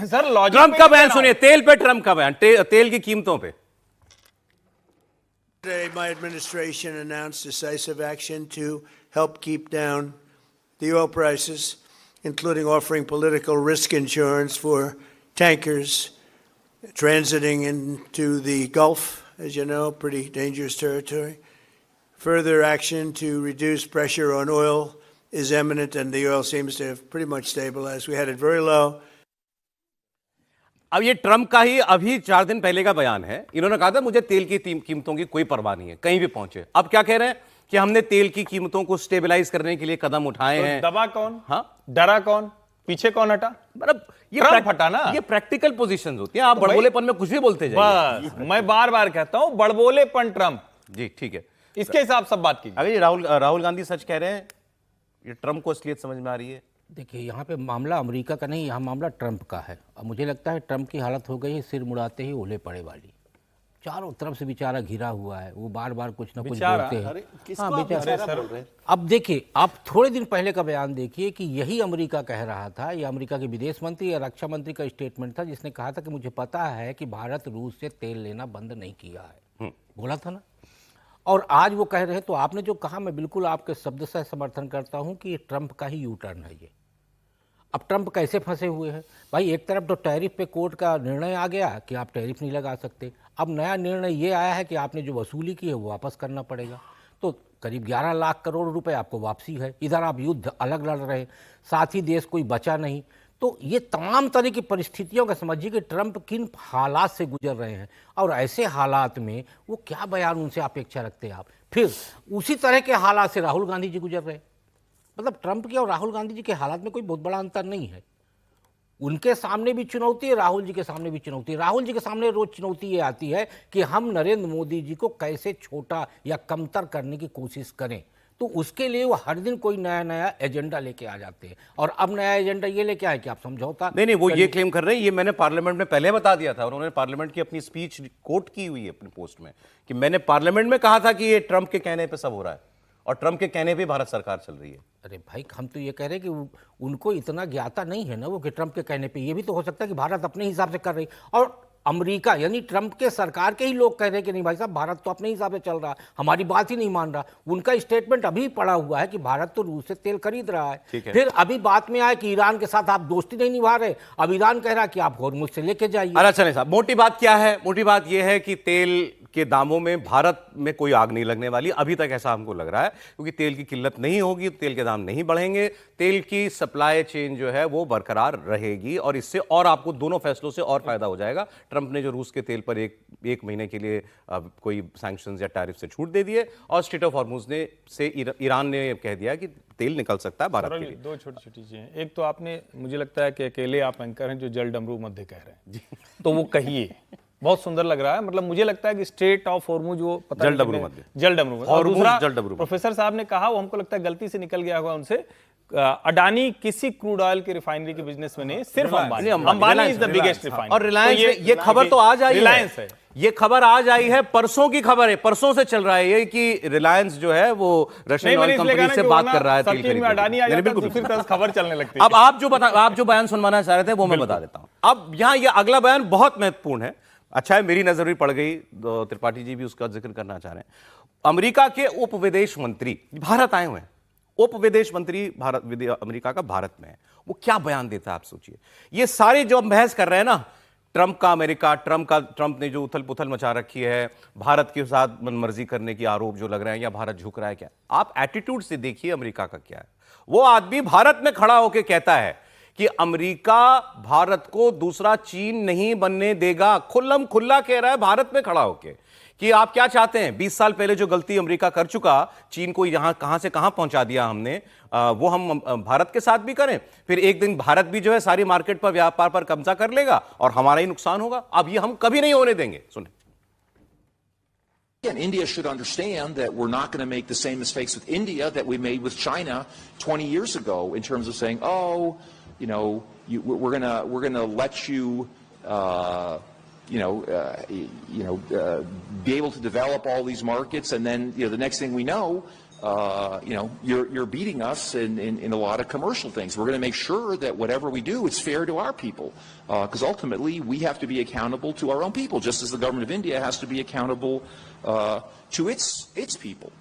Sir logic Trump का बयान सुनिए, तेल पे ट्रंप का बयान, तेल की कीमतों पे। Today, my administration announced decisive action to help keep down the oil prices, including offering political risk insurance for tankers transiting into the Gulf, as you know, pretty dangerous territory. Further action to reduce pressure on oil is imminent, and the oil seems to have pretty much stabilized. We had it very low. अब ये Trump का ही अभी 4 दिन पहले का बयान है। इन्होंने कहा था मुझे तेल की कीमतों की कोई परवाह नहीं है, कहीं भी पहुंचे। अब क्या कह रहे हैं कि हमने तेल की कीमतों को स्टेबलाइज करने के लिए कदम उठाए तो हैं। दबा कौन? हाँ, डरा कौन? पीछे कौन हटा? मतलब ये हटा ना। ये प्रैक्टिकल पोजीशंस होती हैं। आप तो बड़बोलेपन में कुछ भी बोलते जाइए। बस मैं बार बार कहता हूं बड़बोलेपन ट्रंप जी, ठीक है, इसके हिसाब सब बात कीजिए। अगर ये राहुल गांधी सच कह रहे हैं, ये ट्रंप को असलियत समझ में आ रही है। देखिए, यहाँ पे मामला अमेरिका का नहीं, यहाँ मामला ट्रंप का है। अब मुझे लगता है ट्रंप की हालत हो गई है सिर मुड़ाते ही ओले पड़े वाली। चारों तरफ से बेचारा घिरा हुआ है, वो बार बार कुछ ना कुछ बोलते हैं। हाँ बेचारा। अब देखिए, आप थोड़े दिन पहले का बयान देखिए कि यही अमेरिका कह रहा था, ये अमेरिका के विदेश मंत्री या रक्षा मंत्री का स्टेटमेंट था, जिसने कहा था कि मुझे पता है कि भारत रूस से तेल लेना बंद नहीं किया है, बोला था ना। और आज वो कह रहे हैं, तो आपने जो कहा मैं बिल्कुल आपके शब्द से समर्थन करता हूँ कि ये ट्रंप का ही यू टर्न है। ये अब ट्रंप कैसे फंसे हुए हैं भाई? एक तरफ तो टैरिफ पे कोर्ट का निर्णय आ गया कि आप टैरिफ नहीं लगा सकते। अब नया निर्णय ये आया है कि आपने जो वसूली की है वो वापस करना पड़ेगा। तो करीब 11 लाख करोड़ रुपए आपको वापसी है। इधर आप युद्ध अलग लड़ रहे, साथ ही देश कोई बचा नहीं। तो ये तमाम तरह की परिस्थितियों का समझिए कि ट्रंप किन हालात से गुजर रहे हैं, और ऐसे हालात में वो क्या बयान उनसे अपेक्षा रखते हैं आप। फिर उसी तरह के हालात से राहुल गांधी जी गुजर रहे हैं। मतलब ट्रंप के और राहुल गांधी जी के हालात में कोई बहुत बड़ा अंतर नहीं है। उनके सामने भी चुनौती है, राहुल जी के सामने भी चुनौती है। राहुल जी के सामने रोज चुनौती ये आती है कि हम नरेंद्र मोदी जी को कैसे छोटा या कमतर करने की कोशिश करें। तो उसके लिए वो हर दिन कोई नया नया एजेंडा लेके आ जाते हैं। और अब नया एजेंडा ये लेके आए कि आप समझौता नहीं, वो ये क्लेम कर रहे हैं, ये मैंने पार्लियामेंट में पहले बता दिया था। उन्होंने पार्लियामेंट की अपनी स्पीच कोट की हुई है अपनी पोस्ट में कि मैंने पार्लियामेंट में कहा था कि ये ट्रंप के कहने पे सब हो रहा है और ट्रंप के कहने पे भारत सरकार चल रही है। अरे भाई, हम तो ये कह रहे हैं कि उनको इतना ज्ञाता नहीं है ना वो, कि ट्रंप के कहने पे। ये भी तो हो सकता है कि भारत अपने हिसाब से कर रही, और अमेरिका यानी ट्रंप के सरकार के ही लोग कह रहे हैं कि नहीं भाई साहब, भारत तो अपने हिसाब से चल रहा, हमारी बात ही नहीं मान रहा। उनका स्टेटमेंट अभी पड़ा हुआ है कि भारत तो रूस से तेल खरीद रहा है। फिर अभी बात में आया कि ईरान के साथ आप दोस्ती नहीं निभा रहे, अब ईरान कह रहा है कि आप होर्मुज से लेके जाइए। अरे चले साहब, मोटी बात क्या है? मोटी बात यह है कि तेल के दामों में भारत में कोई आग नहीं लगने वाली, अभी तक ऐसा हमको लग रहा है, क्योंकि तेल की किल्लत नहीं होगी, तेल के दाम नहीं बढ़ेंगे, तेल की सप्लाई चेन जो है वो बरकरार रहेगी, और इससे और आपको दोनों फैसलों से और फायदा हो जाएगा। ट्रंप ने जो रूस के तेल पर एक महीने के लिए कोई सैंक्शंस या टैरिफ से छूट दे दिए, और स्ट्रेट ऑफ हॉर्मुज ने से ईरान ने कह दिया कि तेल निकल सकता है भारत के लिए। दो छोटी छोटी चीजें। एक तो आपने, मुझे लगता है कि अकेले आप एंकर हैं जो जल डमरू मध्य कह रहे हैं, तो वो कहिए, बहुत सुंदर लग रहा है। मतलब मुझे लगता है कि स्ट्रेट ऑफ हॉर्मुज वो पता जल डमरू मध्य, जल डमरू। और दूसरा प्रोफेसर साहब ने कहा, वो हमको लगता है गलती से निकल गया होगा उनसे, अडानी किसी क्रूड ऑयल की रिफाइनरी के बिजनेस में नहीं, सिर्फ Ambani is the biggest refiner. और रिलायंस, ये खबर तो आज आई है, ये खबर आज आई है, परसों की खबर है, परसों से चल रहा है ये कि रिलायंस जो है वो रशियन ऑयल कंपनी से बात कर रहा है तेल खरीदने। अडानी आ जाता है तो फिर खबर चलने लगती है। अब आप जो बयान सुनवाना चाह रहे थे वो मैं बता देता हूं। अब यहां ये अगला बयान बहुत महत्वपूर्ण है। अच्छा है, मेरी नजर भी पड़ गई, त्रिपाठी जी भी उसका जिक्र करना चाह रहे हैं। अमेरिका के उप विदेश मंत्री भारत आए हुए हैं। उप विदेश मंत्री अमेरिका का भारत में है, वो क्या बयान देता है आप सोचिए। ये सारे जो हम बहस कर रहे हैं ना, ट्रंप का अमेरिका, ट्रंप ने जो उथल पुथल मचा रखी है, भारत के साथ मनमर्जी करने के आरोप जो लग रहे हैं, या भारत झुक रहा है, क्या आप एटीट्यूड से देखिए अमेरिका का क्या है। वो आदमी भारत में खड़ा होकर कहता है कि अमेरिका भारत को दूसरा चीन नहीं बनने देगा। खुल्लम खुल्ला कह रहा है भारत में खड़ा होकर कि आप क्या चाहते हैं। 20 साल पहले जो गलती अमेरिका कर चुका, चीन को यहां कहां से कहां पहुंचा दिया हमने, वो हम भारत के साथ भी करें। फिर एक दिन भारत भी जो है सारी मार्केट पर, व्यापार पर कब्जा कर लेगा और हमारा ही नुकसान होगा। अब ये हम कभी नहीं होने देंगे। सुने, And India should understand that we're not going to make the same mistakes with India that we made with China 20 years ago in terms of saying, oh, you know, we're gonna let you, be able to develop all these markets, and then the next thing we know, you're beating us in a lot of commercial things. We're going to make sure that whatever we do, it's fair to our people, because ultimately we have to be accountable to our own people, just as the government of India has to be accountable to its people.